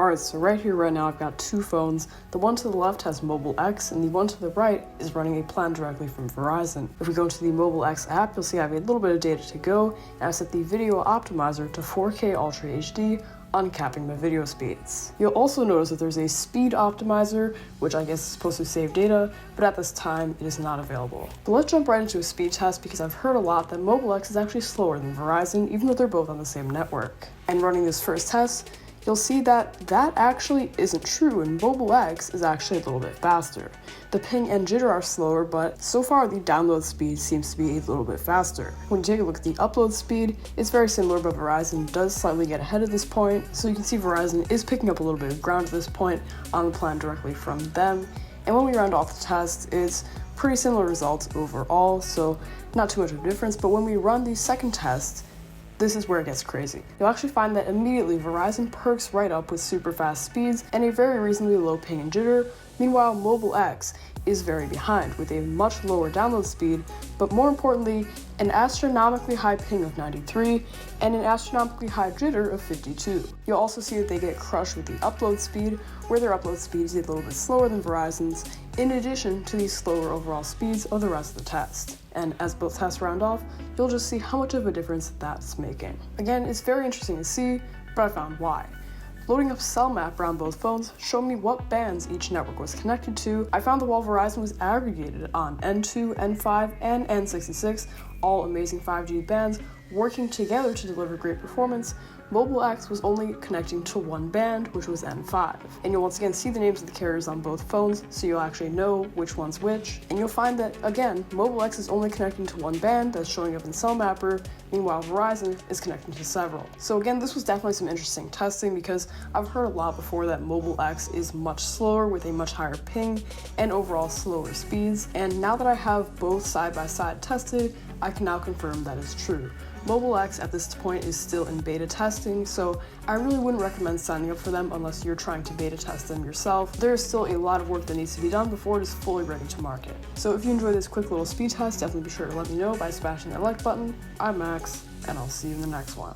Alright, so right here, right now, I've got two phones. The one to the left has MobileX, and the one to the right is running a plan directly from Verizon. If we go into the MobileX app, you'll see I have a little bit of data to go, and I set the video optimizer to 4K Ultra HD, uncapping my video speeds. You'll also notice that there's a speed optimizer, which I guess is supposed to save data, but at this time, it is not available. So let's jump right into a speed test because I've heard a lot that MobileX is actually slower than Verizon, even though they're both on the same network. And running this first test, you'll see that that actually isn't true, and MobileX is actually a little bit faster. The ping and jitter are slower, but so far the download speed seems to be a little bit faster. When you take a look at the upload speed, it's very similar, but Verizon does slightly get ahead at this point. So you can see Verizon is picking up a little bit of ground at this point on the plan directly from them. And when we round off the test, it's pretty similar results overall, so not too much of a difference. But when we run the second test, this is where it gets crazy. You'll actually find that immediately Verizon perks right up with super fast speeds and a very reasonably low ping and jitter. Meanwhile, MobileX is very behind with a much lower download speed, but more importantly, an astronomically high ping of 93 and an astronomically high jitter of 52. You'll also see that they get crushed with the upload speed, where their upload speed is a little bit slower than Verizon's, in addition to the slower overall speeds of the rest of the test. And as both tests round off, you'll just see how much of a difference that's making. Again, it's very interesting to see, but I found why. Loading up cell map around both phones showed me what bands each network was connected to. I found that while Verizon was aggregated on N2, N5, and N66, all amazing 5G bands working together to deliver great performance, MobileX was only connecting to one band, which was N5. And you'll once again see the names of the carriers on both phones, so you'll actually know which one's which. And you'll find that, again, MobileX is only connecting to one band that's showing up in Cell Mapper, meanwhile Verizon is connecting to several. So again, this was definitely some interesting testing because I've heard a lot before that MobileX is much slower with a much higher ping and overall slower speeds. And now that I have both side by side tested, I can now confirm that is true. MobileX at this point is still in beta testing, so I really wouldn't recommend signing up for them unless you're trying to beta test them yourself. There is still a lot of work that needs to be done before it is fully ready to market. So if you enjoyed this quick little speed test, definitely be sure to let me know by smashing that like button. I'm Max, and I'll see you in the next one.